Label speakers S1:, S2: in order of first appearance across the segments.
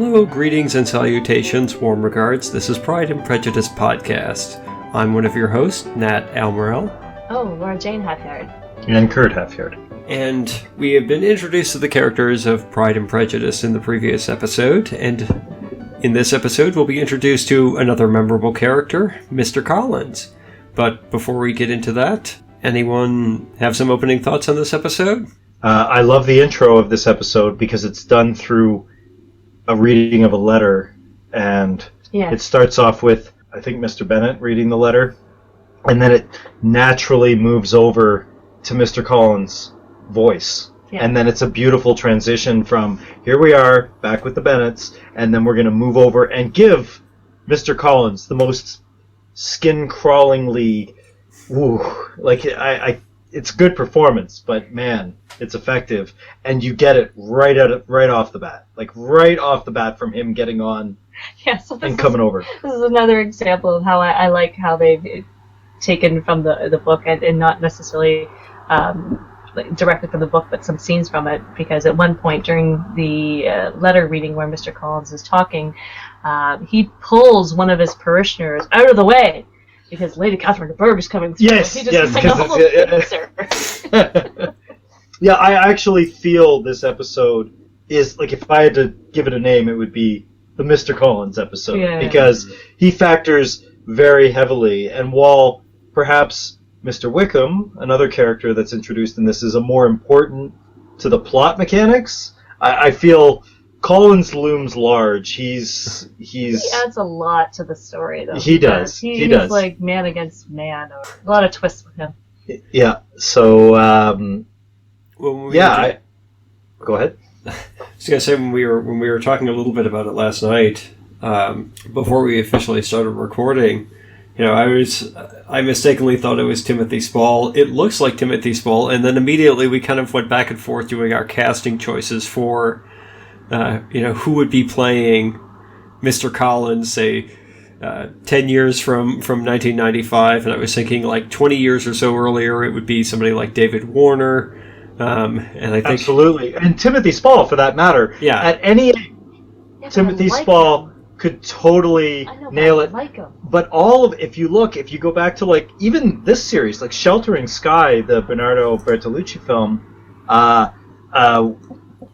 S1: Hello, greetings and salutations, warm regards. This is Pride and Prejudice Podcast. I'm one of your hosts, Nat Almerell.
S2: Oh, Laura Jane Halfyard.
S3: And Kurt Halfyard.
S1: And we have been introduced to the characters of Pride and Prejudice in the previous episode, and in this episode we'll be introduced to another memorable character, Mr. Collins. But before we get into that, anyone have some opening thoughts on this episode?
S3: I love the intro of this episode because it's done through a reading of a letter, and It starts off with, I think, Mr. Bennet reading the letter, and then it naturally moves over to Mr. Collins' voice. Yeah. And then it's a beautiful transition from, here we are, back with the Bennets, and then we're going to move over and give Mr. Collins the most skin-crawlingly, it's good performance, but man, it's effective, and you get it right off the bat, right off the bat from him getting on and coming over.
S2: This is another example of how I like how they've taken from the book and not necessarily directly from the book, but some scenes from it, because at one point during the letter reading where Mr. Collins is talking, he pulls one of his parishioners out of the way, because Lady Catherine de Bourgh is coming through.
S3: Yes, Yeah, I actually feel this episode is, if I had to give it a name, it would be the Mr. Collins episode, because he factors very heavily, and while perhaps Mr. Wickham, another character that's introduced in this, is a more important to the plot mechanics, I feel Collins looms large. He
S2: adds a lot to the story, though.
S3: He does. He does.
S2: He's like man against man. Or a lot of twists with him.
S3: Yeah. So, go ahead.
S1: I was gonna say when we were talking a little bit about it last night, before we officially started recording, I mistakenly thought it was Timothy Spall. It looks like Timothy Spall, and then immediately we kind of went back and forth doing our casting choices for. Who would be playing Mr. Collins, say, 10 years from 1995, and I was thinking 20 years or so earlier it would be somebody like David Warner, and I think...
S3: Absolutely, and Timothy Spall, for that matter. Yeah. At any age, Timothy Spall could totally nail it. But if you go back to, even this series, Sheltering Sky, the Bernardo Bertolucci film,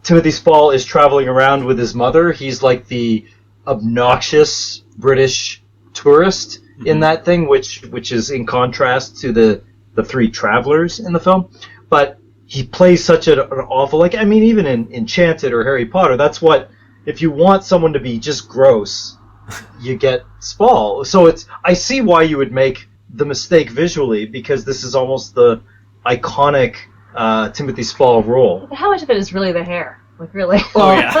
S3: Timothy Spall is traveling around with his mother. He's the obnoxious British tourist in that thing, which is in contrast to the three travelers in the film. But he plays such an awful, even in Enchanted or Harry Potter, that's what, if you want someone to be just gross, you get Spall. So I see why you would make the mistake visually, because this is almost the iconic Timothy Spall role.
S2: How much of it is really the hair? Really?
S1: Oh, yeah.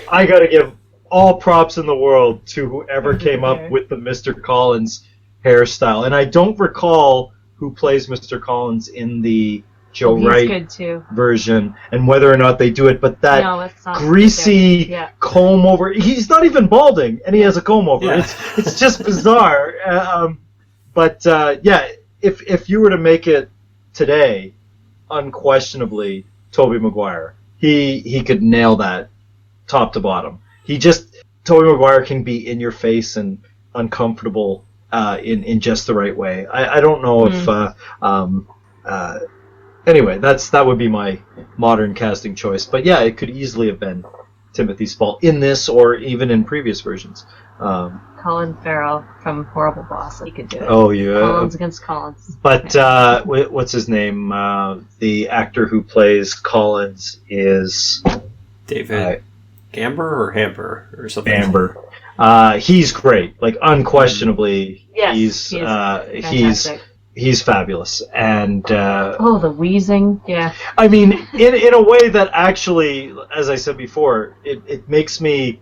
S3: I gotta give all props in the world to whoever came up with the Mr. Collins hairstyle. And I don't recall who plays Mr. Collins in the Joe Wright version and whether or not they do it, but that greasy comb over. He's not even balding, and he has a comb over. Yeah. It's just bizarre. If you were to make it today, unquestionably Tobey Maguire. He could nail that top to bottom. Tobey Maguire can be in your face and uncomfortable in just the right way. I don't know if anyway, that would be my modern casting choice. But yeah, it could easily have been Timothy Spall in this or even in previous versions.
S2: Colin Farrell from Horrible Boss, he could do it.
S3: Oh, yeah.
S2: Collins against Collins.
S3: But what's his name? The actor who plays Collins is
S1: David Gamber or Hamper or something.
S3: Amber. He's great. Unquestionably,
S2: yes,
S3: he's fabulous. And
S2: the wheezing, yeah.
S3: I mean, in a way that actually, as I said before, it makes me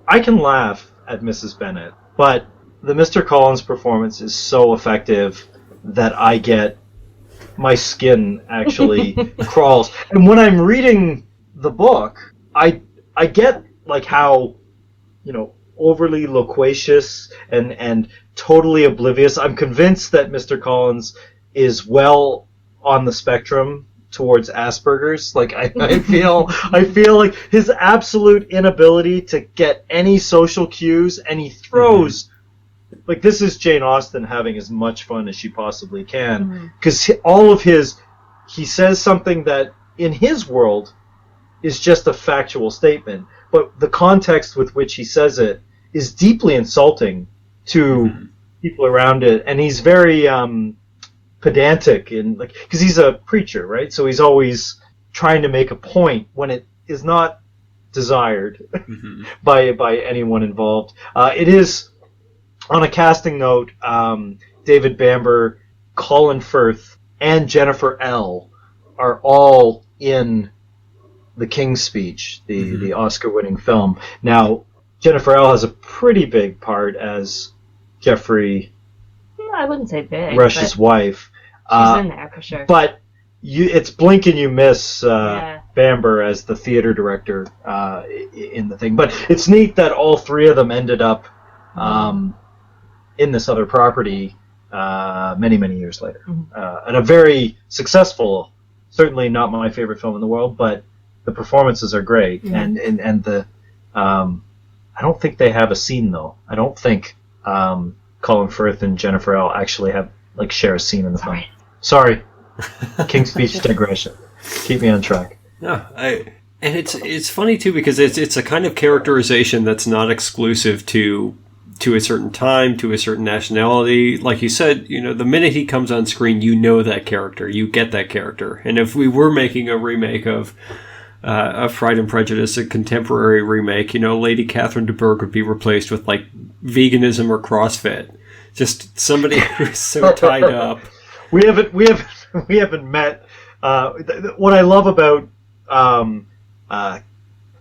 S3: I can laugh at Mrs. Bennet, but the Mr. Collins performance is so effective that my skin actually crawls. And when I'm reading the book, I get how, overly loquacious and totally oblivious. I'm convinced that Mr. Collins is well on the spectrum towards Asperger's. Like I feel like his absolute inability to get any social cues, and he throws like this is Jane Austen having as much fun as she possibly can, because all of he says something that in his world is just a factual statement, but the context with which he says it is deeply insulting to people around it, and he's very pedantic and like because he's a preacher, right? So he's always trying to make a point when it is not desired by anyone involved. It is on a casting note. David Bamber, Colin Firth, and Jennifer L. are all in The King's Speech, the Oscar-winning film. Now, Jennifer L. has a pretty big part as Geoffrey
S2: I wouldn't say big.
S3: Rush's wife.
S2: She's in there for sure.
S3: But it's blink and you miss Bamber as the theater director in the thing. But it's neat that all three of them ended up in this other property many, many years later. And a very successful, certainly not my favorite film in the world, but the performances are great. And the I don't think they have a scene, though. I don't think Colin Firth and Jennifer L. actually share a scene in the film. Sorry. King's Speech digression. Keep me on track.
S1: No, and it's funny too because it's a kind of characterization that's not exclusive to a certain time, to a certain nationality. Like you said, the minute he comes on screen, that character, you get that character. And if we were making a remake of Pride and Prejudice, a contemporary remake, Lady Catherine de Bourgh would be replaced with like veganism or CrossFit. Just somebody who's so tied up.
S3: We haven't met. What I love about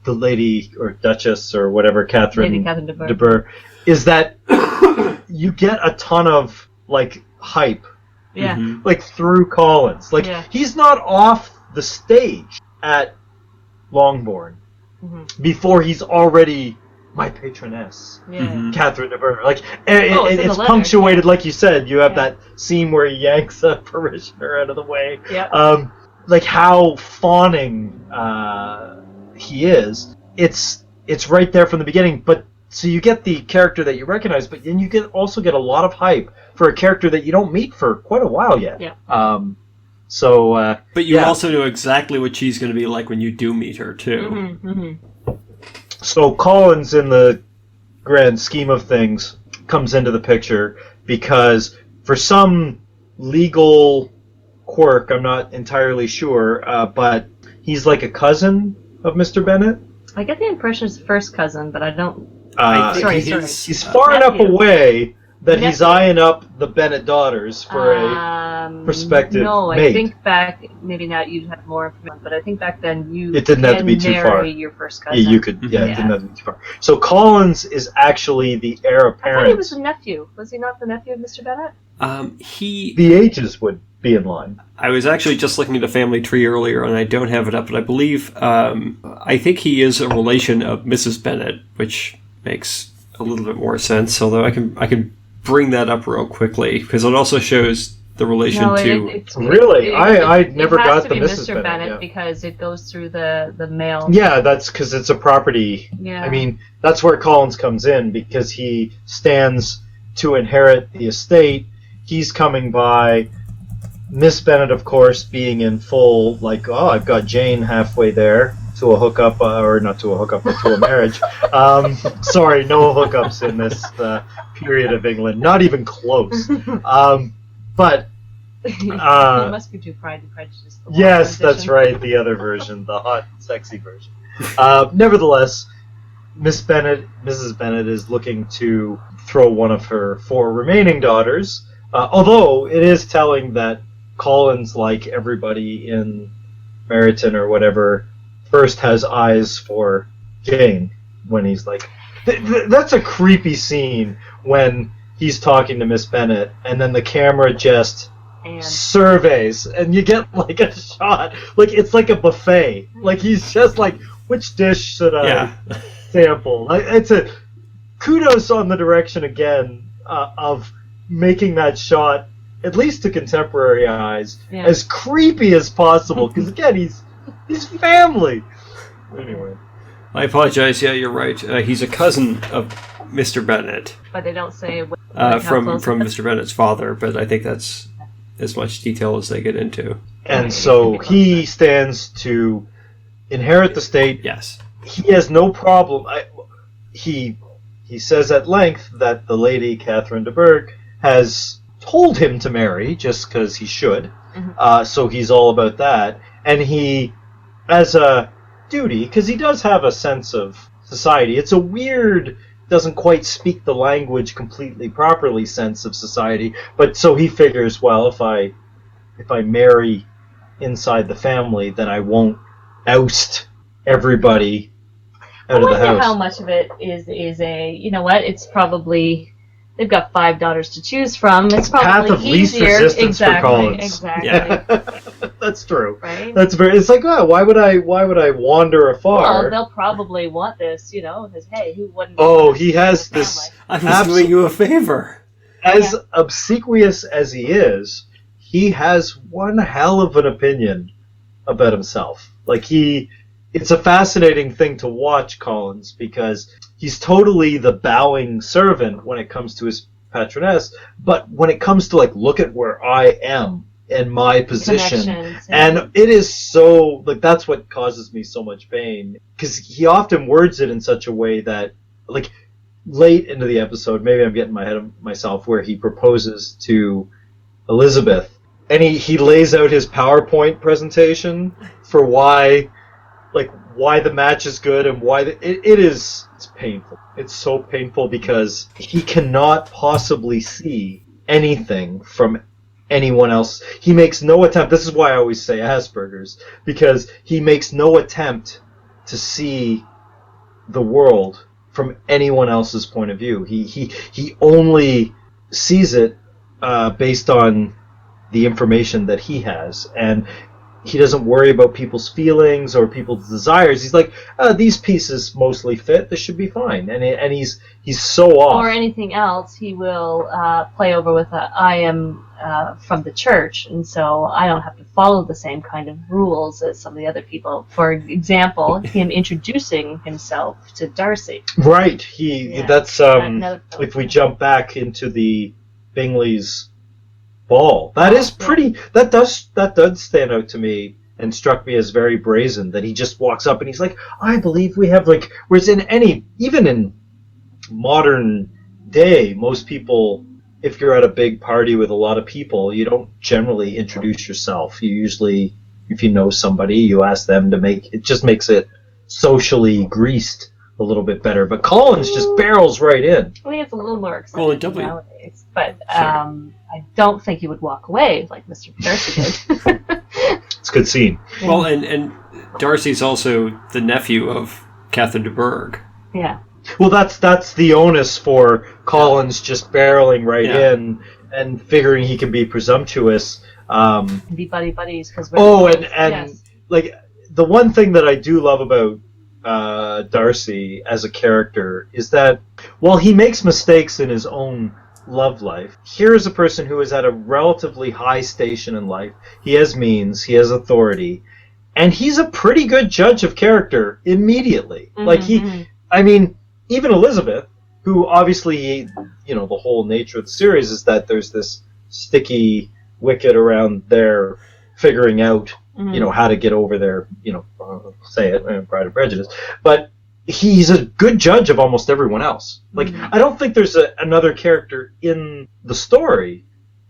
S3: the lady or Duchess or whatever Catherine de Bourgh is that you get a ton of hype, through Collins. He's not off the stage at Longbourn before he's already my patroness, Catherine de Bourgh. It's punctuated, like you said. You have that scene where he yanks a parishioner out of the way. How fawning he is. It's right there from the beginning. But so you get the character that you recognize, but then you also get a lot of hype for a character that you don't meet for quite a while yet.
S1: But you also know exactly what she's going to be like when you do meet her too.
S3: So Collins, in the grand scheme of things, comes into the picture because for some legal quirk, I'm not entirely sure, but he's like a cousin of Mr. Bennet.
S2: I get the impression it's first cousin, but I don't...
S3: He's far enough away that he's eyeing up the Bennet daughters for a prospective mate.
S2: I think back, maybe now you'd have more information, but I think back then
S3: it didn't have to be too far.
S2: Your first cousin.
S3: Yeah, you could. Yeah, it didn't have to be too far. So Collins is actually the heir apparent.
S2: I thought he was the nephew. Was he not the nephew of Mr. Bennet?
S3: The ages would be in line.
S1: I was actually just looking at a family tree earlier, and I don't have it up, but I believe I think he is a relation of Mrs. Bennet, which makes a little bit more sense. Although I can bring that up real quickly because it also shows the relation to.
S3: Really, I never got the Mrs.
S2: Bennet because it goes through the male.
S3: Yeah, that's because it's a property.
S2: Yeah.
S3: I mean, that's where Collins comes in because he stands to inherit the estate. He's coming by. Miss Bennet, of course, being in full I've got Jane halfway there to a hookup, or not to a hookup, but to a marriage. Sorry, no hookups in this period of England, not even close. But
S2: you must be too Pride and Prejudice.
S3: Yes, that's right, the other version, the hot, sexy version. Nevertheless, Mrs. Bennet is looking to throw one of her 4 remaining daughters. Although it is telling that Collins, like everybody in Meryton or whatever, first has eyes for Jane when he's like... That's a creepy scene when he's talking to Miss Bennet and then the camera just surveys and you get a shot. It's like a buffet. He's just which dish should I sample? It's a kudos on the direction again of making that shot at least to contemporary eyes,
S2: Yeah.
S3: as creepy as possible. Because again, he's family. Anyway,
S1: I apologize. Yeah, you're right. He's a cousin of Mr. Bennet,
S2: But they don't say how
S1: from
S2: close
S1: Mr. Bennet's father. But I think that's as much detail as they get into.
S3: and so he stands to inherit the state.
S1: Yes.
S3: He has no problem. He says at length that the lady Catherine de Bourgh has told him to marry just because he should. So he's all about that, and he, as a duty, because he does have a sense of society. It's a weird, doesn't quite speak the language completely properly sense of society, but so he figures, well, if I marry inside the family, then I won't oust everybody out of the
S2: I wonder
S3: house.
S2: how much of it is a, you know what, it's probably, they've got 5 daughters to choose from. It's probably
S3: Path of least
S2: easier.
S3: resistance for Collins.
S2: Exactly.
S3: Yeah. That's true.
S2: Right?
S3: That's very. It's like, oh, why would I wander afar?
S2: Well, they'll probably want this, you know, because, hey, who wouldn't?
S3: Oh,
S2: want
S3: he
S2: this
S3: has
S2: in their
S3: this.
S2: family?
S1: I'm doing you a favor.
S3: As obsequious as he is, he has one hell of an opinion about himself. Like it's a fascinating thing to watch Collins, because he's totally the bowing servant when it comes to his patroness, but when it comes to, like, look at where I am in my position,
S2: Connections,
S3: and it is so, like, that's what causes me so much pain, because he often words it in such a way that, like, late into the episode, maybe I'm getting ahead of myself, where he proposes to Elizabeth, and he lays out his PowerPoint presentation for why the match is good, and why it's painful. It's so painful, because he cannot possibly see anything from anyone else. He makes no attempt. This is why I always say Asperger's, because he makes no attempt to see the world from anyone else's point of view. He only sees it based on the information that he has, and he doesn't worry about people's feelings or people's desires. He's like, these pieces mostly fit. This should be fine. And he's so off.
S2: Or anything else, he will play over with I am from the church, and so I don't have to follow the same kind of rules as some of the other people. For example, him introducing himself to Darcy.
S3: Right. That's if we jump back into the Bingley's ball. That is pretty. That does stand out to me and struck me as very brazen. That he just walks up and he's like, "I believe we have like." Whereas even in modern day, most people, if you're at a big party with a lot of people, you don't generally introduce yourself. You usually, if you know somebody, you ask them to make. It just makes it socially greased a little bit better. But Collins just barrels right in.
S2: I think it's a little more accepted
S1: Well, it definitely-
S2: nowadays, but I don't think he would walk away like Mr. Darcy did.
S3: It's a good scene.
S1: Well, and Darcy's also the nephew of Catherine de Bourgh.
S2: Yeah.
S3: Well, that's the onus for Collins just barreling right in and figuring he can be presumptuous.
S2: Be buddies because
S3: Like the one thing that I do love about Darcy as a character is that while he makes mistakes in his own love life, here is a person who is at a relatively high station in life. He has means, he has authority, and he's a pretty good judge of character immediately. I mean, even Elizabeth, who obviously, the whole nature of the series is that there's this sticky wicket around their figuring out, how to get over their, say it, Pride and Prejudice. But he's a good judge of almost everyone else. Like, I don't think there's another character in the story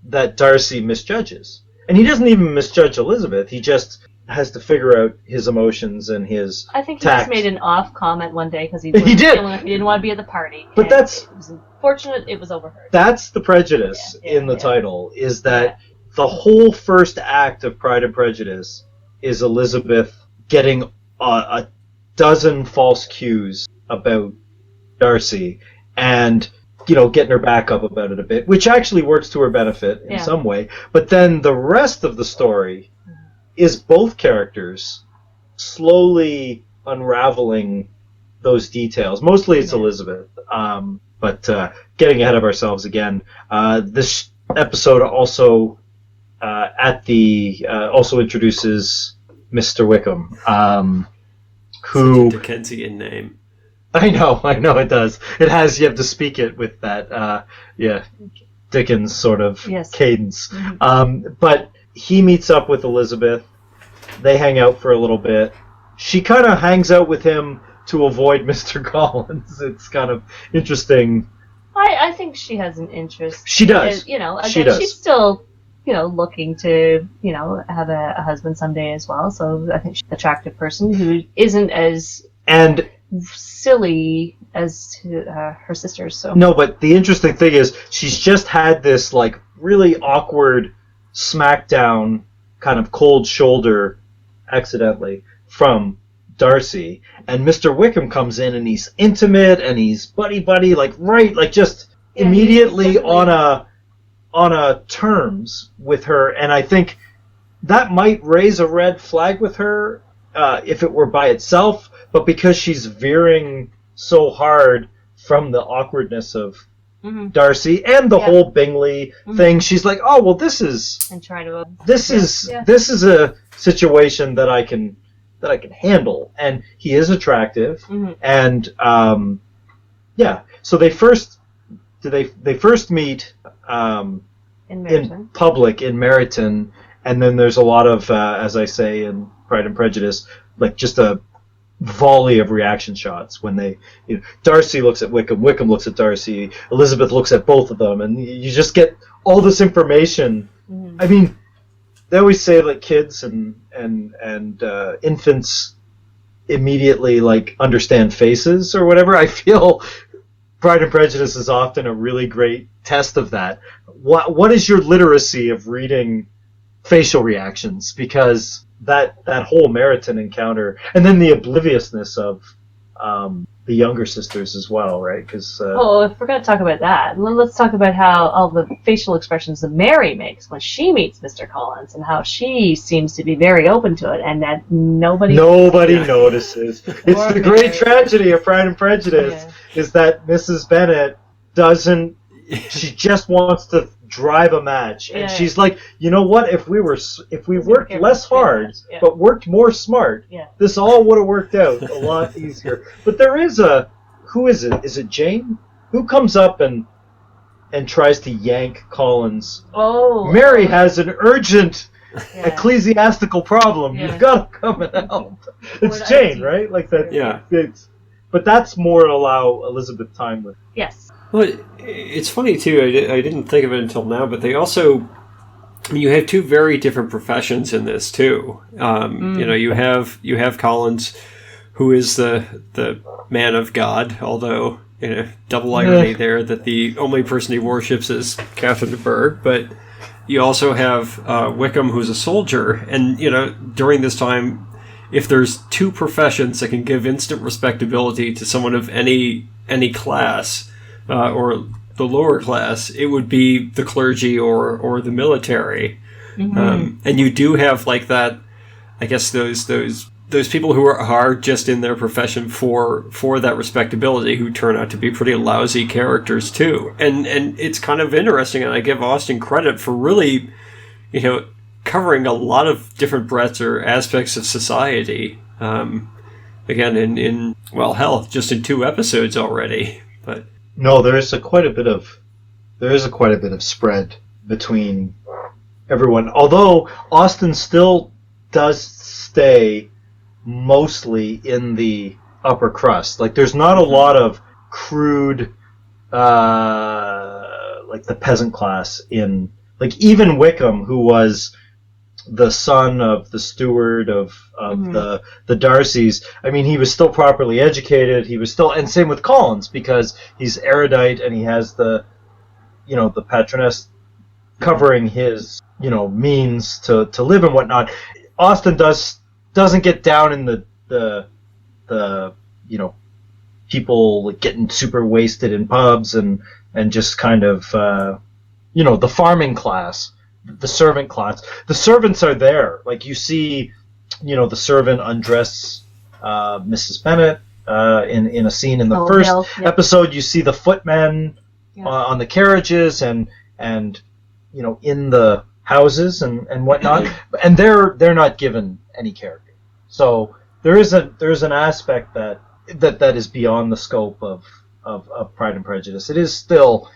S3: that Darcy misjudges. And he doesn't even misjudge Elizabeth. He just has to figure out his emotions and his
S2: I think he
S3: tact.
S2: just made an off comment one day because he
S3: did.
S2: He didn't want to be at the party.
S3: But
S2: it was unfortunate it was overheard.
S3: That's the prejudice in the title, is that the whole first act of Pride and Prejudice is Elizabeth getting a dozen false cues about Darcy and, getting her back up about it a bit, which actually works to her benefit in some way. But then the rest of the story is both characters slowly unraveling those details. Mostly it's Elizabeth. But getting ahead of ourselves again, this episode also also introduces Mr. Wickham, who
S1: Such a Dickensian name.
S3: I know it does. It has, you have to speak it with that Dickens sort of cadence.
S2: Mm-hmm.
S3: But he meets up with Elizabeth. They hang out for a little bit. She kind of hangs out with him to avoid Mr. Collins. It's kind of interesting.
S2: I think she has an interest.
S3: She does.
S2: Again,
S3: She does.
S2: she's still, looking to, have a husband someday as well. So I think she's an attractive person who isn't as silly as her sisters. So
S3: no, but the interesting thing is she's just had this like really awkward smackdown, kind of cold shoulder, accidentally from Darcy, and Mr. Wickham comes in and he's intimate and he's buddy, just immediately on a terms with her, and I think that might raise a red flag with her if it were by itself, but because she's veering so hard from the awkwardness of Darcy and the whole Bingley thing, she's like, oh well, this is a situation that I can handle, and he is attractive, and so they first meet in public in Meryton, and then there's a lot of as I say in Pride and Prejudice, like just a volley of reaction shots when they Darcy looks at Wickham, Wickham looks at Darcy, Elizabeth looks at both of them, and you just get all this information. I mean, they always say like kids and infants immediately like understand faces or whatever. I feel Pride and Prejudice is often a really great test of that. What is your literacy of reading facial reactions? Because that whole Meryton encounter, and then the obliviousness of the younger sisters as well, right? Because
S2: if we're going to talk about that, let's talk about how all the facial expressions that Mary makes when she meets Mr. Collins, and how she seems to be very open to it, and that nobody
S3: notices. It's the great tragedy of Pride and Prejudice is that Mrs. Bennet doesn't. She just wants to drive a match, and she's like, you know what? If we worked less hard, but worked more smart, this all would have worked out a lot easier. But there is who is it? Is it Jane? Who comes up and tries to yank Collins?
S2: Oh,
S3: Mary has an urgent ecclesiastical problem. You've got to come and help. It's Jane, right? Like that.
S1: Yeah.
S3: But that's more to allow Elizabeth time with.
S2: Yes.
S1: Well, it's funny too. I didn't think of it until now, but they also, you have two very different professions in this too. You have Collins, who is the man of God, although double irony there that the only person he worships is Catherine de Bourgh. But you also have Wickham, who's a soldier, and during this time, if there's two professions that can give instant respectability to someone of any class. Or the lower class, it would be the clergy or the military, and you do have like that. I guess those people who are just in their profession for that respectability, who turn out to be pretty lousy characters too. And it's kind of interesting, and I give Austen credit for really, covering a lot of different breadths or aspects of society. Again, in just in 2 episodes already, but.
S3: No, there is quite a bit of spread between everyone. Although Austen still does stay mostly in the upper crust. Like there's not a lot of crude, like the peasant class in. Like even Wickham, who was the son of the steward of the Darcys. I mean, he was still properly educated. He was still, and same with Collins, because he's erudite and he has the patroness covering his, means to live and whatnot. Austen doesn't get down in the people getting super wasted in pubs and just kind of the farming class. The servant class. The servants are there. Like you see, the servant undress Mrs. Bennet in a scene in the first episode. You see the footmen on the carriages, and in the houses and whatnot, and they're not given any character. So there's an aspect that is beyond the scope of Pride and Prejudice. It is still,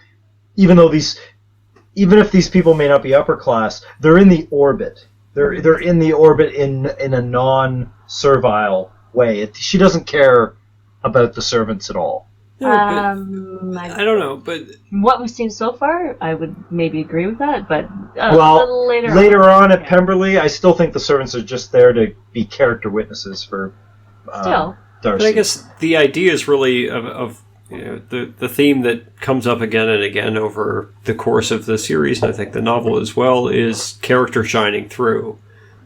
S3: even if these people may not be upper class, they're in the orbit. They're in the orbit in a non-servile way. She doesn't care about the servants at all.
S1: No, I don't know, but
S2: what we've seen so far, I would maybe agree with that. But
S3: later on at Pemberley, I still think the servants are just there to be character witnesses for Darcy.
S1: But I guess the idea is really of the theme that comes up again and again over the course of the series, and I think the novel as well, is character shining through,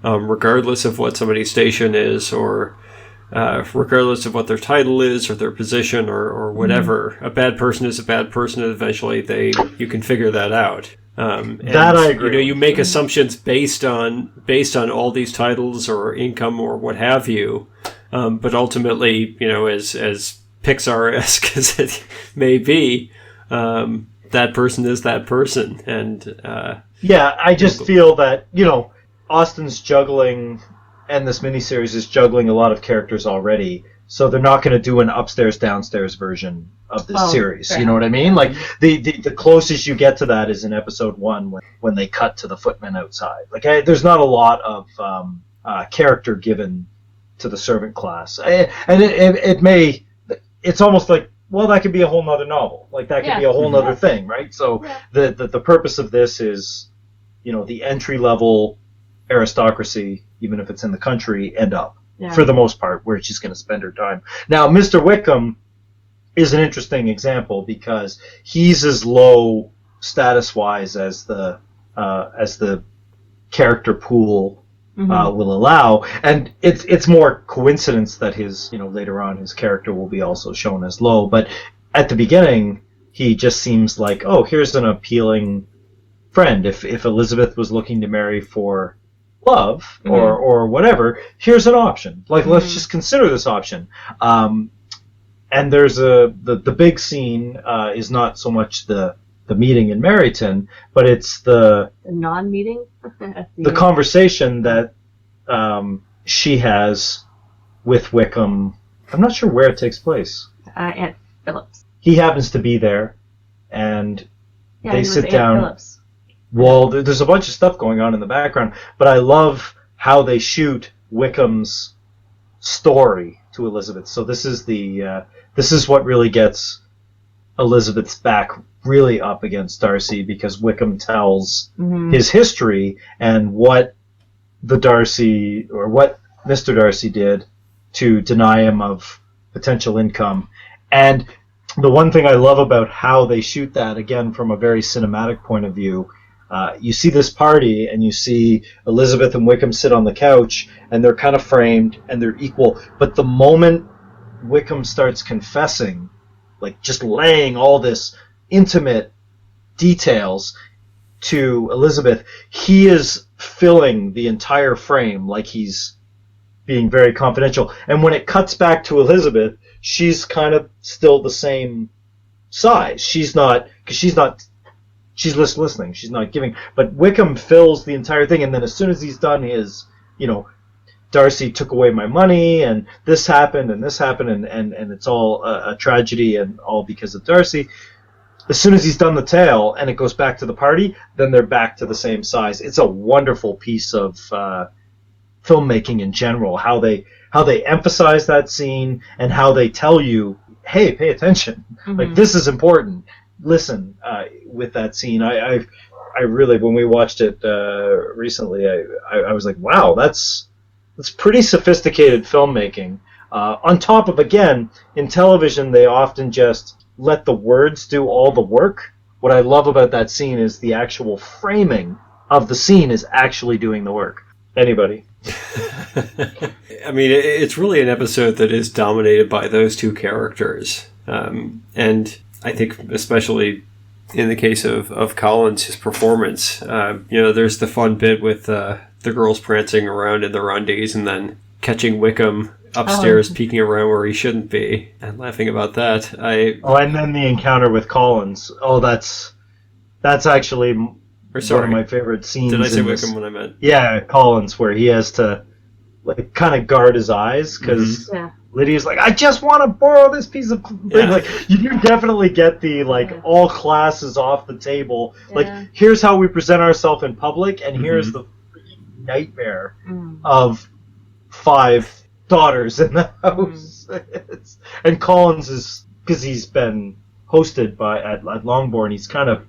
S1: regardless of what somebody's station is, or regardless of what their title is, or their position, or whatever. A bad person is a bad person, and eventually you can figure that out.
S3: That I agree.
S1: You make assumptions based on all these titles or income or what have you, but ultimately, as Pixar-esque as it may be, that person is that person. And
S3: I just feel that Austen's juggling, and this miniseries is juggling a lot of characters already, so they're not going to do an upstairs downstairs version of this series. You know what I mean? Like the closest you get to that is in episode 1 when they cut to the footmen outside. Like there's not a lot of character given to the servant class, and it may. It's almost like, well, that could be a whole nother novel. Like that could be a whole nother thing, right? So the purpose of this is, the entry level aristocracy, even if it's in the country, end up for the most part where she's going to spend her time. Now, Mr. Wickham is an interesting example because he's as low status wise as the character pool will allow, and it's more coincidence that his later on his character will be also shown as low, but at the beginning he just seems like, oh, here's an appealing friend. If Elizabeth was looking to marry for love or whatever, here's an option. Like let's just consider this option. And there's the big scene is not so much the meeting in Meryton, but it's the
S2: non-meeting,
S3: the conversation that she has with Wickham. I'm not sure where it takes place.
S2: Aunt Phillips.
S3: He happens to be there, and they sit
S2: Aunt
S3: down.
S2: Phillips.
S3: Well, there's a bunch of stuff going on in the background, but I love how they shoot Wickham's story to Elizabeth. So this is what really gets Elizabeth's back really up against Darcy, because Wickham tells his history and what Mr. Darcy did to deny him of potential income. And the one thing I love about how they shoot that, again from a very cinematic point of view, you see this party and you see Elizabeth and Wickham sit on the couch and they're kind of framed and they're equal, but the moment Wickham starts confessing, like just laying all this intimate details to Elizabeth, he is filling the entire frame like he's being very confidential. And when it cuts back to Elizabeth, she's kind of still the same size. She's just listening. She's not giving. But Wickham fills the entire thing, and then as soon as he's done his, Darcy took away my money, and this happened, and it's all a tragedy, and all because of Darcy. As soon as he's done the tale, and it goes back to the party, then they're back to the same size. It's a wonderful piece of filmmaking in general, how they emphasize that scene, and how they tell you, hey, pay attention. Like, this is important. Listen, with that scene, I really, when we watched it recently, I was like, wow, that's pretty sophisticated filmmaking. On top of, again, in television, they often just let the words do all the work. What I love about that scene is the actual framing of the scene is actually doing the work. Anybody?
S1: I mean, it's really an episode that is dominated by those two characters. And I think especially in the case of Collins, his performance, there's the fun bit with the girls prancing around in their undies and then catching Wickham upstairs peeking around where he shouldn't be and laughing about that. And
S3: then the encounter with Collins. Oh, that's actually
S1: Or
S3: one
S1: sorry,
S3: of my favorite scenes.
S1: did I say
S3: in
S1: Wickham
S3: this,
S1: when I meant?
S3: Yeah, Collins, where he has to like kind of guard his eyes because
S2: Yeah.
S3: Lydia's like, I just want to borrow this piece of thing.
S1: Yeah.
S3: Like, you definitely get the like
S2: Yeah.
S3: all classes off the table.
S2: Yeah.
S3: Like, here's how we present ourselves in public, and here's
S1: Mhm.
S3: the nightmare
S2: Mm.
S3: of 5 daughters in the house. And Collins is, because he's been hosted at Longbourn, he's kind of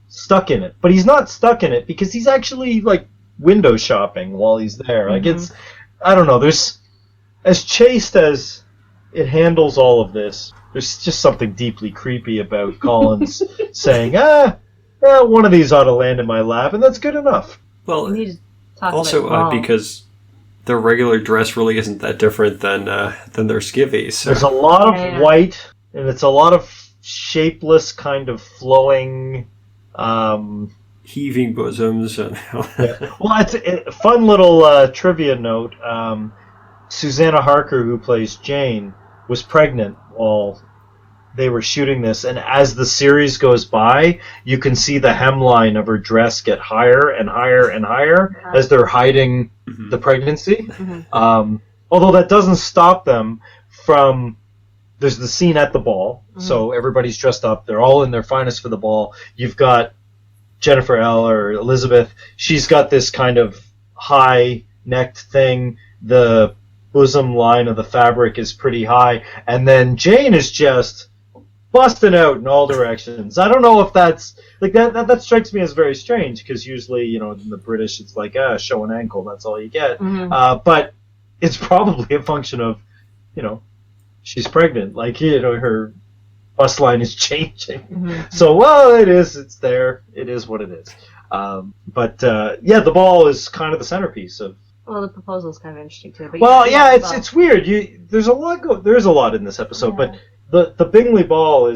S3: stuck in it. But he's not stuck in it because he's actually like window shopping while he's there. Like, it's, I don't know, there's, as chaste as it handles all of this, there's just something deeply creepy about Collins saying, one of these ought to land in my lap, and that's good enough.
S1: Well,
S2: We need to talk
S1: also
S2: about Paul.
S1: because their regular dress really isn't that different than their skivvies. So.
S3: There's a lot of
S2: Yeah.
S3: white, and it's a lot of shapeless, kind of flowing.
S1: Heaving bosoms. And
S3: Well, it's a fun little trivia note. Susanna Harker, who plays Jane, was pregnant while they were shooting this, and as the series goes by, you can see the hemline of her dress get higher and higher and higher as they're hiding the pregnancy. Although that doesn't stop them from. There's the scene at the ball, so everybody's dressed up. They're all in their finest for the ball. You've got Jennifer L. or Elizabeth. She's got this kind of high-necked thing. The bosom line of the fabric is pretty high, and then Jane is just busting out in all directions. I don't know if that's like that strikes me as very strange, because usually, in the British it's like show an ankle, that's all you get. But it's probably a function of she's pregnant, like her bust line is changing. So it's there, it is what it is. But the ball is kind of the centerpiece of.
S2: Well, the proposal is kind of interesting too. But
S3: It's weird. There's a lot in this episode, but the Bingley Ball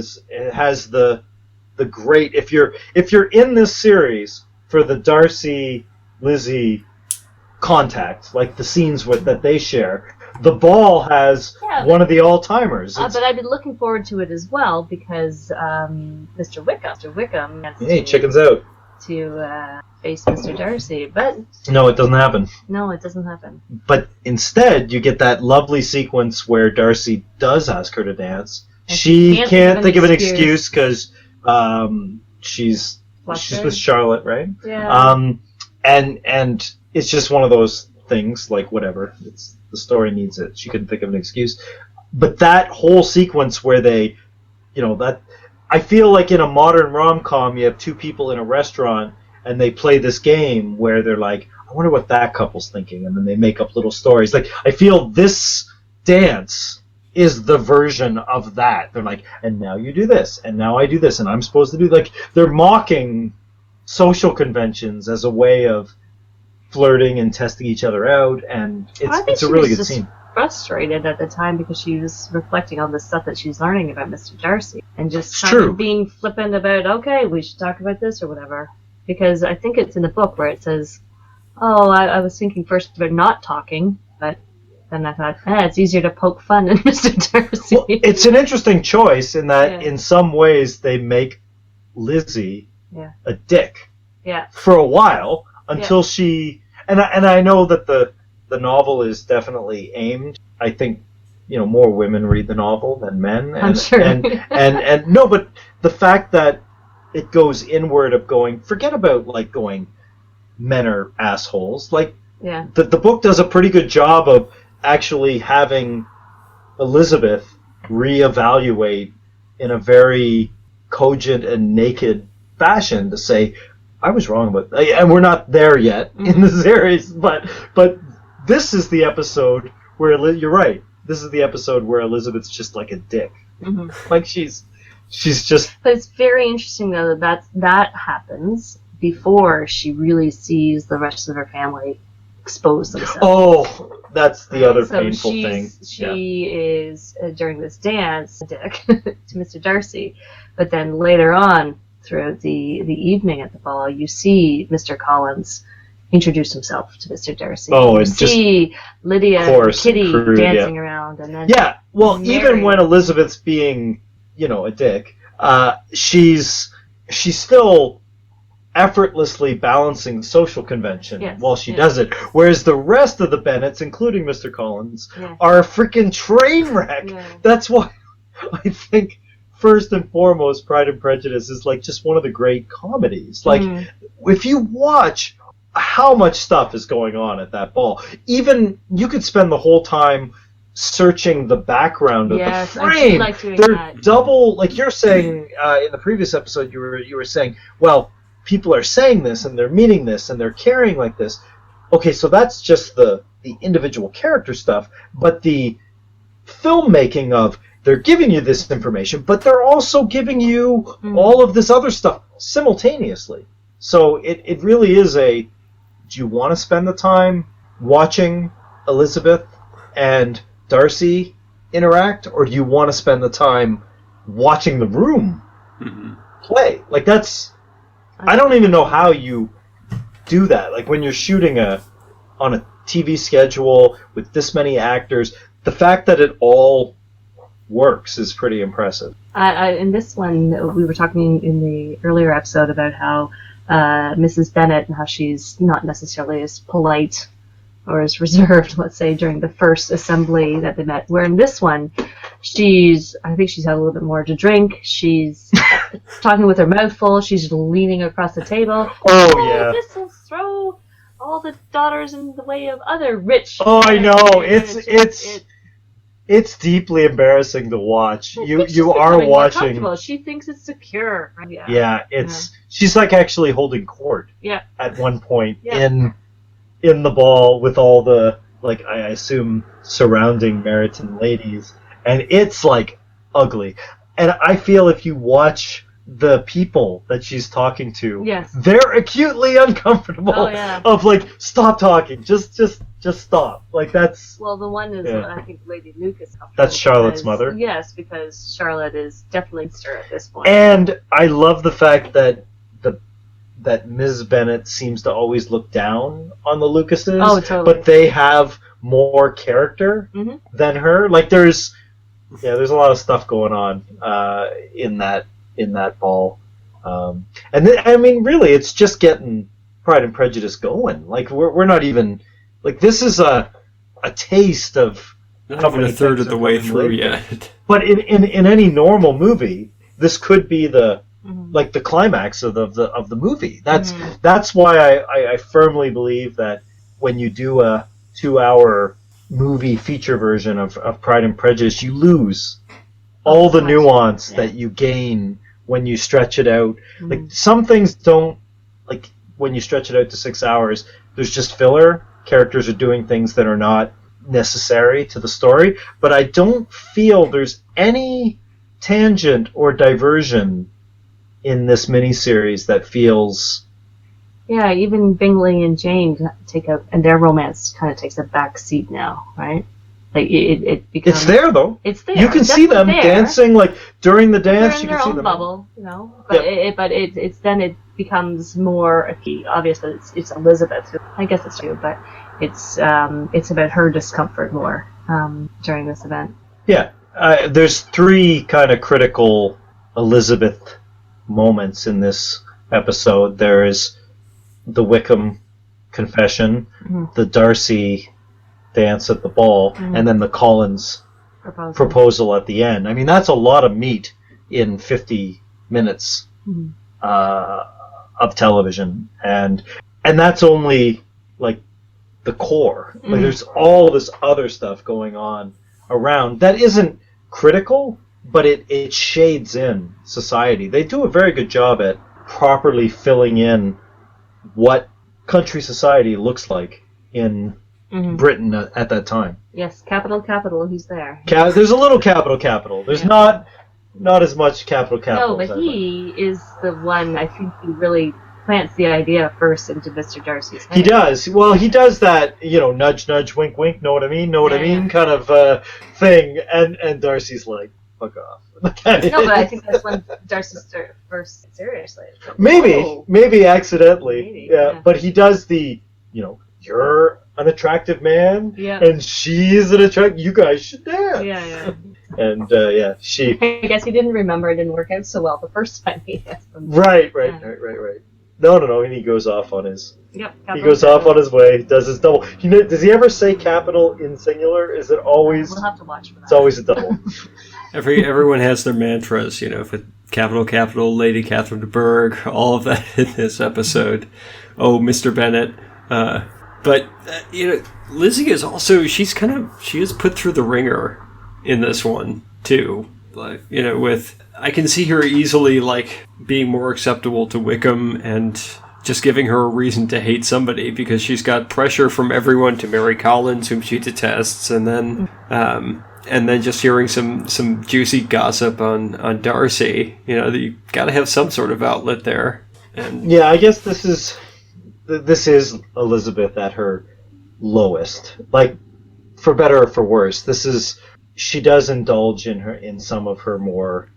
S3: has the great. If you're in this series for the Darcy Lizzie contact, like the scenes that they share, the ball has one of the all timers.
S2: But I've been looking forward to it as well because Mr. Wickham has
S3: chickens out
S2: to face Mr. Darcy, but
S3: no, it doesn't happen.
S2: No, it doesn't happen.
S3: But instead, you get that lovely sequence where Darcy does ask her to dance.
S2: And
S3: she can't think of an excuse because she's
S2: Flustered.
S3: with Charlotte, right?
S2: Yeah.
S3: And it's just one of those things, like whatever. It's the story needs it. She couldn't think of an excuse. But that whole sequence where they, that I feel like in a modern rom-com, you have 2 people in a restaurant and they play this game where they're like, I wonder what that couple's thinking, and then they make up little stories. Like, I feel this dance is the version of that. They're like, and now you do this, and now I do this, and I'm supposed to do, like, they're mocking social conventions as a way of flirting and testing each other out, and it's a really good scene.
S2: Frustrated at the time because she was reflecting on the stuff that she's learning about Mr. Darcy and just
S3: It's
S2: kind
S3: true.
S2: of being flippant about, okay, we should talk about this or whatever. Because I think it's in the book where it says, I was thinking first about not talking, but then I thought, it's easier to poke fun in Mr. Darcy.
S3: Well, it's an interesting choice in that in some ways they make Lizzie a dick for a while until she... And I know that the novel is definitely aimed. I think more women read the novel than men.
S2: I'm sure.
S3: And no, but the fact that it goes inward of going, forget about like going, men are assholes. Like the book does a pretty good job of actually having Elizabeth reevaluate in a very cogent and naked fashion to say, I was wrong about that. And we're not there yet in the series, but this is the episode where you're right. This is the episode where Elizabeth's just like a dick. Like she's just.
S2: But it's very interesting though that happens before she really sees the rest of her family expose themselves.
S3: Oh, that's the other painful thing.
S2: She is during this dance a dick to Mr. Darcy, but then later on throughout the evening at the ball, you see Mr. Collins introduce himself to Mr. Darcy.
S3: Oh,
S2: you
S3: and
S2: see Lydia and Kitty dancing around, and then
S3: even when Elizabeth's being a dick, she's still effortlessly balancing social convention
S2: Yes,
S3: while she
S2: yes.
S3: does it. Whereas the rest of the Bennets, including Mr. Collins,
S2: Yeah.
S3: are a freaking train wreck.
S2: Yeah.
S3: That's why I think, first and foremost, Pride and Prejudice is like just one of the great comedies. Like, if you watch how much stuff is going on at that ball, even you could spend the whole time searching the background of
S2: Yes,
S3: the
S2: I do
S3: frame.
S2: like doing
S3: They're
S2: that.
S3: double, like you're saying in the previous episode, you were saying, well, people are saying this and they're meaning this and they're carrying like this. Okay, so that's just the individual character stuff, but the filmmaking of they're giving you this information, but they're also giving you all of this other stuff simultaneously. So it really is do you want to spend the time watching Elizabeth and Darcy interact, or do you want to spend the time watching the room play? Like, that's... I don't even know how you do that. Like, when you're shooting on a TV schedule with this many actors, the fact that it all works is pretty impressive.
S2: In this one, we were talking in the earlier episode about how Mrs. Bennet and how she's not necessarily as polite or as reserved, let's say, during the first assembly that they met. Where in this one, I think she's had a little bit more to drink. She's talking with her mouth full. She's leaning across the table.
S3: Oh, yeah.
S2: This will throw all the daughters in the way of other rich.
S3: Oh, I know. It's deeply embarrassing to watch. You are watching.
S2: She thinks it's secure.
S3: Yeah, she's like actually holding court.
S2: Yeah.
S3: At one point in the ball with all the, like, I assume surrounding Meryton ladies, and it's like ugly. And I feel if you watch the people that she's talking to, they're acutely uncomfortable.
S2: Oh, yeah.
S3: Of like, stop talking, just stop. Like, that's...
S2: Well, the one is, I think, Lady Lucas.
S3: That's Charlotte's mother?
S2: Yes, because Charlotte is definitely stir at this point.
S3: And I love the fact that that Ms. Bennet seems to always look down on the Lucases.
S2: Oh, totally.
S3: But they have more character than her. Like, there's a lot of stuff going on in that ball. I mean, really, it's just getting Pride and Prejudice going. Like, we're not even... Like, this is a taste of...
S1: Not even a third of the way through yet.
S3: But in any normal movie, this could be the climax of the movie. That's why I firmly believe that when you do a 2-hour movie feature version of Pride and Prejudice, you lose all the nuance that you gain when you stretch it out. Like, some things don't, like, when you stretch it out to 6 hours, there's just filler. Characters are doing things that are not necessary to the story, but I don't feel there's any tangent or diversion in this miniseries that feels...
S2: Yeah, even Bingley and Jane and their romance kind of takes a back seat now, right? Like, it becomes...
S3: It's there, though.
S2: It's there.
S3: You can see them dancing, like, during the dance.
S2: They're in
S3: you
S2: their
S3: can see
S2: own
S3: them.
S2: bubble, you know. But it becomes more... Obviously, it's Elizabeth. I guess it's true, but it's about her discomfort more during this event.
S3: Yeah. There's 3 kind of critical Elizabeth moments in this episode. There is the Wickham confession, the Darcy dance at the ball, and then the Collins proposal at the end. I mean, that's a lot of meat in 50 minutes of television, and that's only like the core. Like, there's all this other stuff going on around that isn't critical, but it shades in society. They do a very good job at properly filling in what country society looks like in Britain at that time.
S2: Yes, capital, he's there.
S3: There's a little capital. There's not as much capital.
S2: No, but he is the one, I think, who really plants the idea first into Mr. Darcy's head.
S3: He does. Well, he does that, nudge, nudge, wink, wink, know what I mean, kind of thing. And Darcy's like, fuck off.
S2: No, but I think that's when Darcy first seriously. Like,
S3: maybe accidentally.
S2: Maybe,
S3: yeah, but he does the, you're an attractive man, and she's an attractive. You guys should dance.
S2: Yeah.
S3: And she.
S2: I guess he didn't remember. It didn't work out so well the first time he asked them.
S3: Right. No. And he goes off on his.
S2: Yep.
S3: He goes off on his way. Does his double. Does he ever say capital in singular? Is it always?
S2: We'll have to watch for that.
S3: It's always a double.
S1: Everyone has their mantras, for capital, Lady Catherine de Bourgh, all of that in this episode. Oh, Mr. Bennet. But Lizzie is also, she is put through the ringer in this one, too. Like, I can see her easily, being more acceptable to Wickham and just giving her a reason to hate somebody because she's got pressure from everyone to marry Collins, whom she detests, and then just hearing some juicy gossip on Darcy. That you got to have some sort of outlet there. And
S3: yeah, I guess this is Elizabeth at her lowest. Like, for better or for worse, she does indulge in some of her more,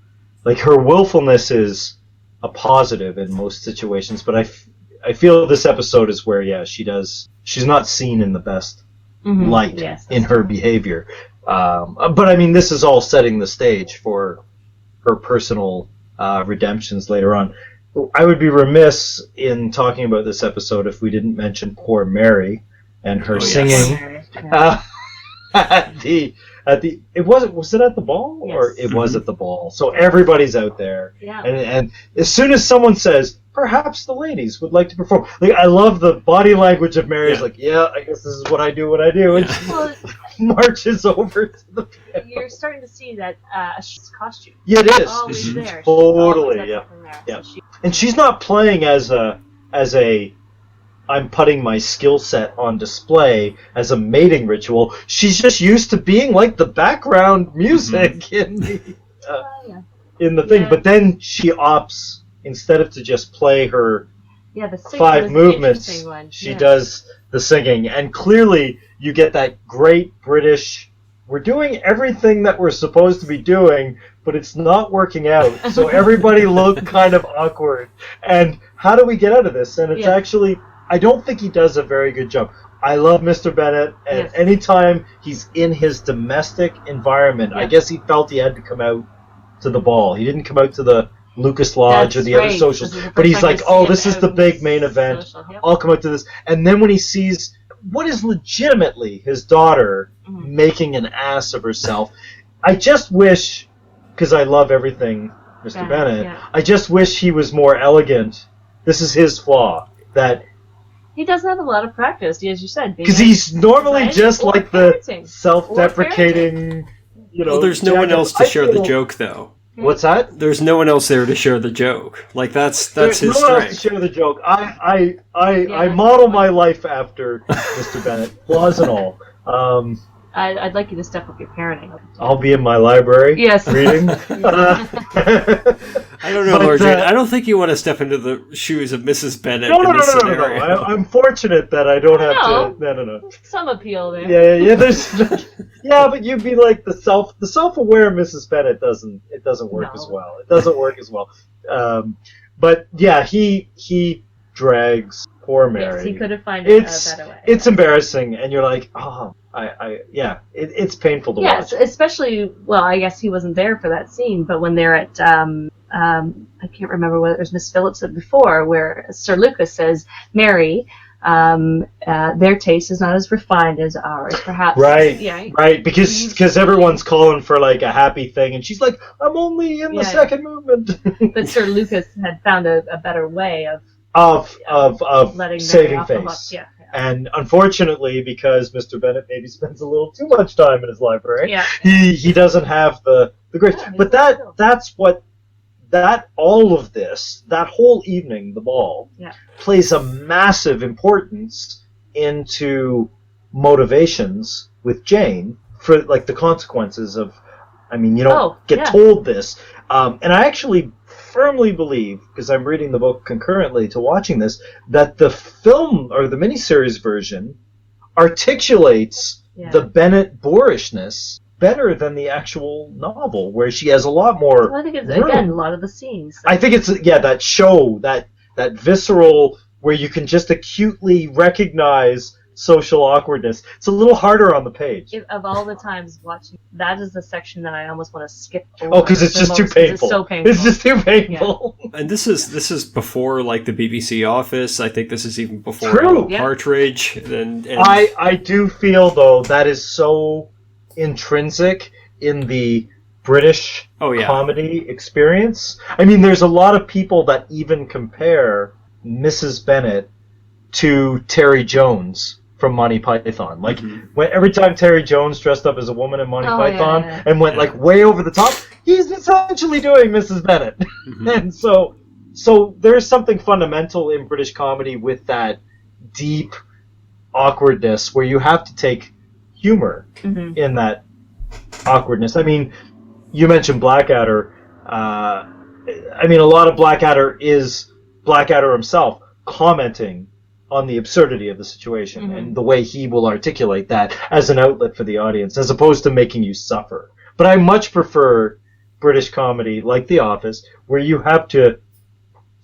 S3: her willfulness is a positive in most situations, but I feel this episode is where, she's not seen in the best light in her behavior. But I mean, this is all setting the stage for her personal redemptions later on. I would be remiss in talking about this episode if we didn't mention poor Mary and her singing. Was it at the ball?
S2: Yes.
S3: Or it was at the ball. So everybody's out there.
S2: Yeah.
S3: And as soon as someone says, perhaps the ladies would like to perform. I love the body language of Mary. Yeah. I guess this is what I do when I do. And she marches over to the piano.
S2: You're starting to see that she's costume.
S3: Yeah, it is.
S2: Always there.
S3: Totally,
S2: She's always
S3: yeah.
S2: So
S3: And she's not playing as a I'm putting my skill set on display as a mating ritual. She's just used to being like the background music in the thing.
S2: Yeah.
S3: But then she opts, instead of to just play her
S2: the
S3: 5 movements, she does the singing. And clearly you get that great British, we're doing everything that we're supposed to be doing, but it's not working out. So everybody look kind of awkward. And how do we get out of this? And it's actually, I don't think he does a very good job. I love Mr. Bennet, and anytime he's in his domestic environment, I guess he felt he had to come out to the ball. He didn't come out to the Lucas Lodge or the other socials. But he's like, this is the big main event. I'll come out to this. And then when he sees what is legitimately his daughter making an ass of herself, I just wish, because I love everything Mr. Bennet, I just wish he was more elegant. This is his flaw, that
S2: he doesn't have a lot of practice, as you said.
S3: Because he's normally just like the self-deprecating,
S1: Well, there's no one else to share the joke, though.
S3: What's that?
S1: There's no one else there to share the joke. That's his
S3: strength. No one else to share the joke. I model my life after Mr. Bennet, flaws and all.
S2: I'd like you to step up your parenting.
S3: I'll be in my library reading.
S1: I don't know, Lord Jane. I don't think you want to step into the shoes of Mrs. Bennet in this scenario.
S3: No. I'm fortunate that I don't have to. No.
S2: Some appeal there.
S3: Yeah. But you'd be like the self-aware Mrs. Bennet doesn't work as well. It doesn't work as well. But yeah, he drags poor Mary.
S2: Yes, he could have found a better way.
S3: It's embarrassing, and you're like, it's painful to watch.
S2: Yes, especially, I guess he wasn't there for that scene, but when they're at, I can't remember whether it was Miss Phillips said before, where Sir Lucas says, Mary, their taste is not as refined as ours, perhaps.
S3: Right, right, because everyone's calling for like a happy thing, and she's like, I'm only in the second movement.
S2: But Sir Lucas had found a better way of
S3: saving face. And unfortunately, because Mr. Bennet maybe spends a little too much time in his library, he doesn't have the grace. But all of this, that whole evening, the ball, plays a massive importance into motivations with Jane for like the consequences of, you don't get told this. And I actually firmly believe, because I'm reading the book concurrently to watching this, that the film or the miniseries version articulates the Bennet boorishness better than the actual novel, where she has a lot more.
S2: Well, I think it's again a lot of the scenes.
S3: I think it's that show, that visceral, where you can just acutely recognize social awkwardness. It's a little harder on the page.
S2: Of all the times watching, that is the section that I almost want to skip over.
S3: Oh, because it's just too painful.
S2: It's so painful.
S3: It's just too painful.
S1: Yeah. And this is before like the BBC Office. I think this is even before
S3: True.
S1: Partridge. And
S3: I do feel though that is so intrinsic in the British comedy experience. I mean, there's a lot of people that even compare Mrs. Bennet to Terry Jones from Monty Python. Like, when every time Terry Jones dressed up as a woman in Monty Python and went like way over the top, he's essentially doing Mrs. Bennet. And so there's something fundamental in British comedy with that deep awkwardness where you have to take humor in that awkwardness. I mean, you mentioned Blackadder. I mean, a lot of Blackadder is Blackadder himself commenting on the absurdity of the situation and the way he will articulate that as an outlet for the audience, as opposed to making you suffer. But I much prefer British comedy like The Office, where you have to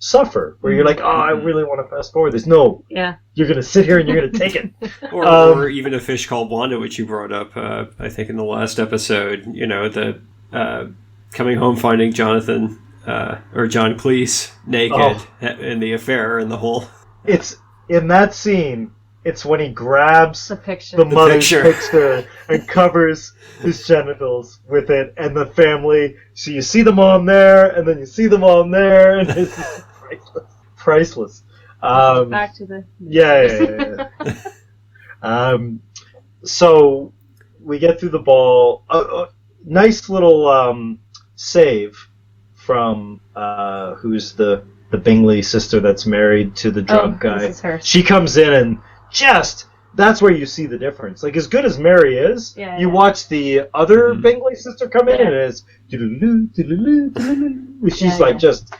S3: suffer, where you're like, oh, I really want to fast forward this. No, you're going to sit here and you're going to take it.
S1: or even A Fish Called Wanda, which you brought up, I think, in the last episode. You know, the coming home finding Jonathan or John Cleese naked in the affair and the whole.
S3: It's in that scene. It's when he grabs
S2: the
S3: mother's picture and covers his genitals with it, and the family. So you see them on there, and then you see them on there, and it's just priceless.
S2: Back to the
S3: so we get through the ball. Nice little save from who's the Bingley sister that's married to the drunk guy.
S2: This is her.
S3: She comes in and that's where you see the difference. Like, as good as Mary is, you watch the other Bingley sister come in and it's she's like just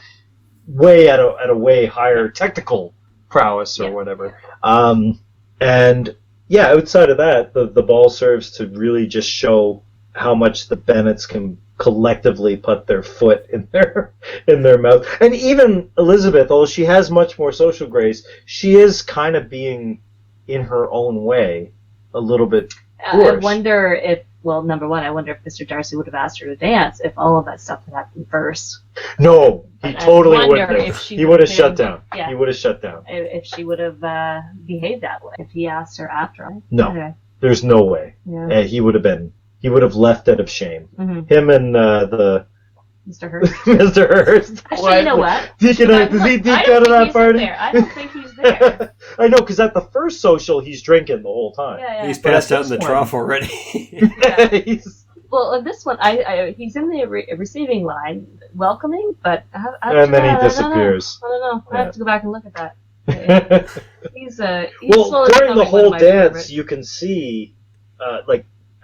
S3: way at a way higher technical prowess or whatever. And outside of that, the ball serves to really just show how much the Bennets can collectively put their foot in their mouth. And even Elizabeth, although she has much more social grace, she is kind of being, in her own way, a little bit boorish.
S2: I wonder if, well, number one, I wonder if Mr. Darcy would have asked her to dance if all of that stuff had happened first.
S3: No, he totally wouldn't have. He would have shut down. Yeah. He would have shut down.
S2: If she would have behaved that way. If he asked her after.
S3: No, there's no way. Yeah. He would have left out of shame. Him and the
S2: Mr. Hurst.
S3: Mr. Hurst.
S2: Actually, you know what?
S3: Does he deke out of that party?
S2: I don't think he's there.
S3: I know, because at the first social, he's drinking the whole time.
S2: Yeah.
S1: He's passed out in the trough already.
S2: Well, this one, he's in the receiving line, welcoming, but
S3: and then he disappears.
S2: I don't know. I have to go back and look at that. He's
S3: well, during the whole dance, you can see,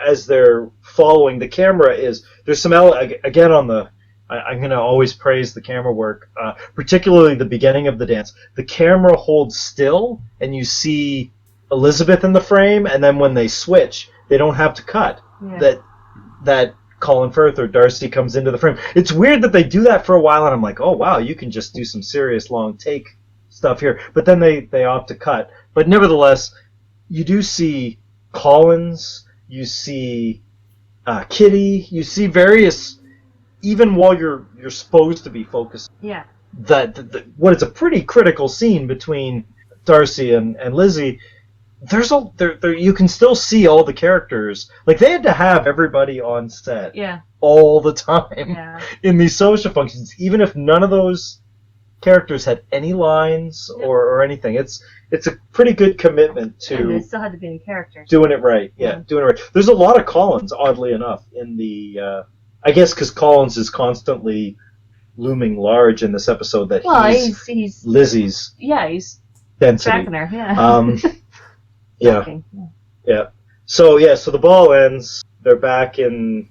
S3: as they're following, the camera there's some again on the. I'm going to always praise the camera work, particularly the beginning of the dance. The camera holds still, and you see Elizabeth in the frame, and then when they switch, they don't have to cut. Yeah. That Colin Firth or Darcy comes into the frame. It's weird that they do that for a while, and I'm like, oh wow, you can just do some serious long take stuff here. But then they opt to cut. But nevertheless, you do see Collins, you see Kitty, you see various. Even while you're supposed to be focused, what is a pretty critical scene between Darcy and Lizzie, there you can still see all the characters. Like, they had to have everybody on set all the time in these social functions, even if none of those characters had any lines or anything. It's a pretty good commitment to.
S2: And they still had to be in character.
S3: Doing it right, doing it right. There's a lot of Collins, oddly enough, in the. I guess because Collins is constantly looming large in this episode that he's Lizzie's
S2: he's
S3: density.
S2: Tracking her,
S3: So the ball ends. They're back in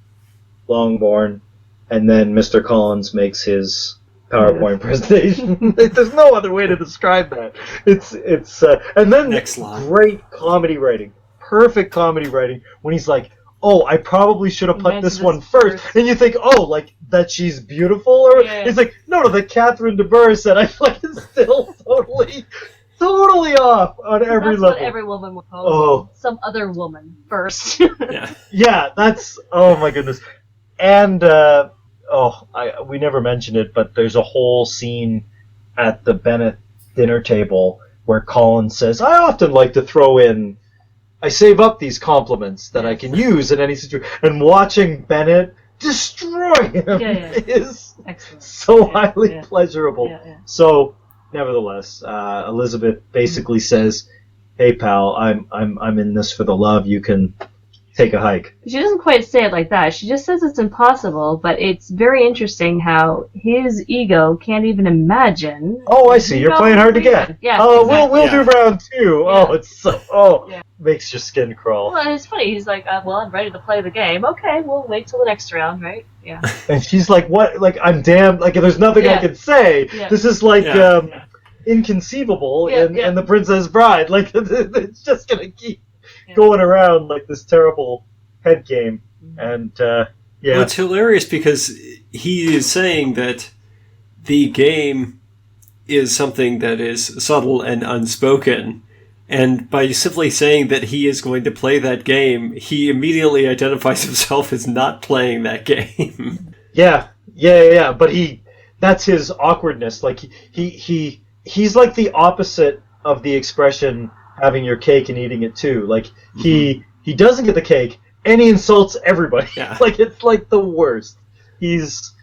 S3: Longbourn, and then Mr. Collins makes his PowerPoint presentation. There's no other way to describe that. It's and then
S1: next line.
S3: Great comedy writing, perfect comedy writing when he's like, oh, I probably should have put this one first. And you think, oh, like, that she's beautiful? Or he's like, no, that Catherine de Bourgh said, I fucking still totally totally off on every
S2: That's
S3: level.
S2: what every woman would call some other woman first.
S1: Yeah.
S3: Yeah, that's, oh my goodness. And, we never mentioned it, but there's a whole scene at the Bennett dinner table where Colin says, I often like to throw in, I save up these compliments that I can use in any situation. And watching Bennett destroy him is
S2: Excellent.
S3: so highly pleasurable. So, nevertheless, Elizabeth basically says, "Hey, pal, I'm in this for the love. You can take a hike."
S2: She doesn't quite say it like that. She just says it's impossible, but it's very interesting how his ego can't even imagine.
S3: Oh, I see. You're playing hard to get.
S2: Yeah.
S3: Oh,
S2: exactly.
S3: we'll do round 2.
S2: Yeah.
S3: Oh, it's so makes your skin crawl.
S2: Well, it's funny. He's like, well, I'm ready to play the game. Okay, we'll wait till the next round, right? Yeah.
S3: And she's like, "What? Like, I'm damned. Like, there's nothing I can say.
S2: Yeah.
S3: This is like inconceivable in The Princess Bride. Like, it's just gonna keep going around like this terrible head game." And
S1: Well, it's hilarious because he is saying that the game is something that is subtle and unspoken. And by simply saying that he is going to play that game, he immediately identifies himself as not playing that game.
S3: Yeah. But that's his awkwardness. Like, he's like the opposite of the expression having your cake and eating it too. Like, he doesn't get the cake and he insults everybody.
S1: Yeah.
S3: Like, it's like the worst. He's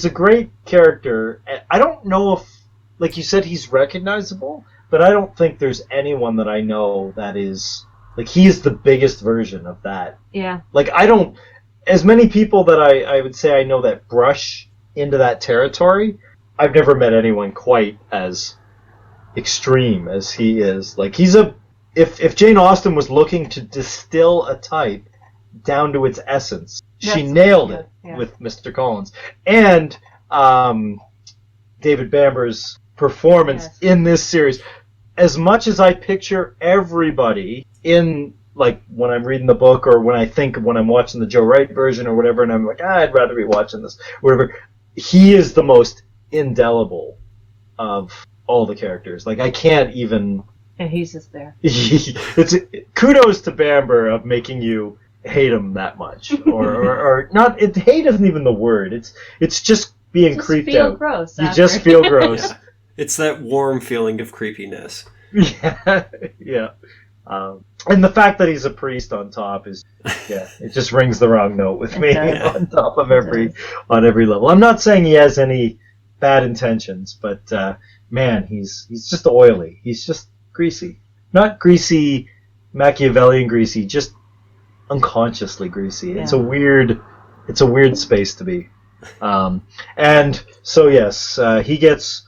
S3: a great character. I don't know if, like you said, he's recognizable, but I don't think there's anyone that I know that is, like, he is the biggest version of that.
S2: Yeah.
S3: Like, I don't, as many people that I would say I know that brush into that territory, I've never met anyone quite as extreme as he is. Like, he's if Jane Austen was looking to distill a type down to its essence, she nailed it with Mr. Collins. And David Bamber's performance in this series. As much as I picture everybody in, like, when I'm reading the book or when I'm watching the Joe Wright version or whatever, and I'm like, I'd rather be watching this, whatever, he is the most indelible of all the characters. Like, I can't even...
S2: And he's just there.
S3: It's kudos to Bamber of making you hate him that much. Or not, hate isn't even the word. It's just being creeped out.
S2: You just feel gross.
S3: You just feel gross.
S1: Yeah. It's that warm feeling of creepiness.
S3: Yeah. And the fact that he's a priest on top is, it just rings the wrong note with me on top of on every level. I'm not saying he has any bad intentions, but man, he's just oily. He's just greasy. Not greasy, Machiavellian greasy, just unconsciously greasy. Yeah. It's a weird space to be. And so yes, he gets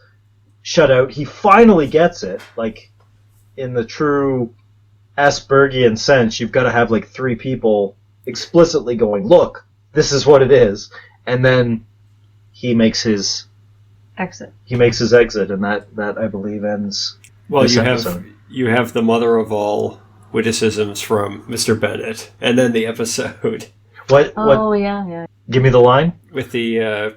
S3: shut out. He finally gets it. Like, in the true Aspergian sense, you've got to have like 3 people explicitly going, "Look, this is what it is," and then he makes his
S2: exit.
S3: He makes his exit, and that I believe ends.
S1: Well, you have the mother of all witticisms from Mr. Bennett, and then the episode.
S3: What?
S2: Oh, yeah.
S3: Give me the line.
S1: With the,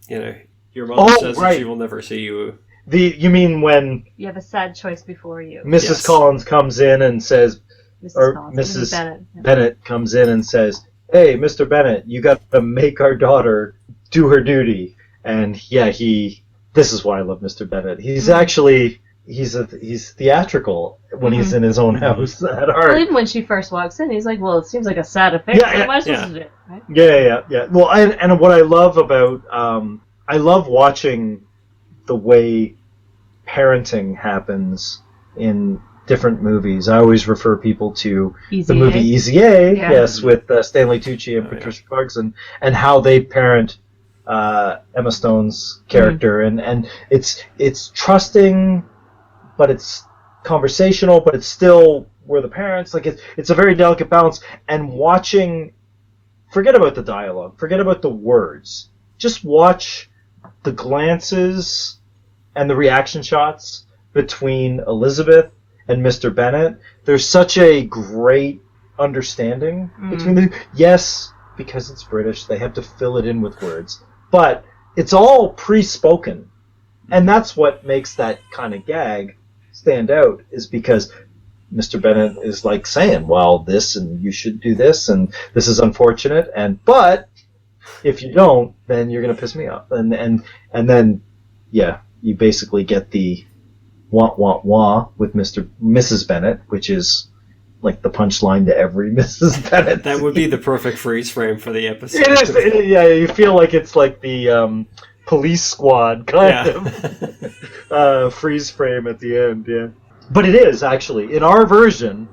S1: your mother says that she will never see you.
S3: You mean when
S2: you have a sad choice before you?
S3: Mrs. Collins comes in and says, Mrs. Bennett comes in and says, "Hey, Mr. Bennett, you got to make our daughter do her duty." And this is why I love Mr. Bennett. He's actually he's theatrical when he's in his own house at heart.
S2: Well, even when she first walks in, he's like, "Well, it seems like a sad affair. What am I supposed to do?" Right?
S3: Yeah. Well, and what I love about I love watching the way parenting happens in different movies. I always refer people to the movie Easy A, with Stanley Tucci and Patricia Clarkson, and how they parent Emma Stone's character, and it's trusting, but it's conversational, but it's still we're the parents. Like, it's a very delicate balance. And watching, forget about the dialogue, forget about the words, just watch the glances and the reaction shots between Elizabeth and Mr. Bennett. There's such a great understanding between the two. Yes, because it's British, they have to fill it in with words. But it's all pre-spoken. And that's what makes that kind of gag stand out is because Mr. Bennet is like saying, well, this and you should do this and this is unfortunate, but if you don't, then you're going to piss me off. And then, yeah, you basically get the wah with Mrs. Bennet, which is like the punchline to every Mrs. Bennet.
S1: That would be the perfect freeze frame for the episode.
S3: It is. Yeah, you feel like it's like the police squad kind of freeze frame at the end. Yeah, but it is actually in our version.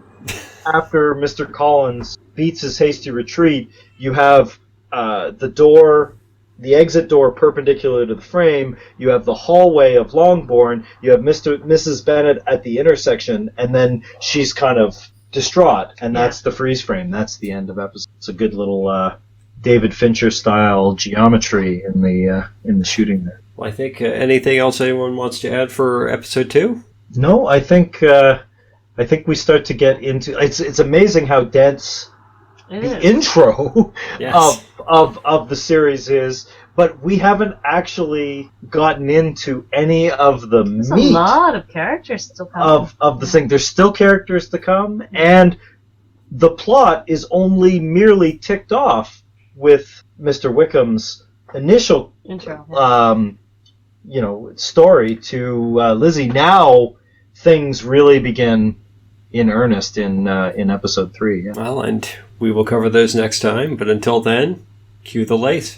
S3: After Mr. Collins beats his hasty retreat, you have the exit door perpendicular to the frame. You have the hallway of Longbourn. You have Mrs. Bennet at the intersection, and then she's kind of distraught, and that's the freeze frame. That's the end of episode. It's a good little David Fincher style geometry in the shooting there.
S1: Well, I think anything else anyone wants to add for episode 2?
S3: No, I think we start to get into. It's amazing how dense the intro of the series is, but we haven't actually gotten into any of the
S2: There's
S3: meat.
S2: A lot of characters still coming.
S3: Of the thing. There's still characters to come, and the plot is only merely ticked off with Mr. Wickham's initial
S2: intro.
S3: Story to Lizzie. Now things really begin in earnest in episode 3. Yeah.
S1: Well, and we will cover those next time, but until then, cue the lace.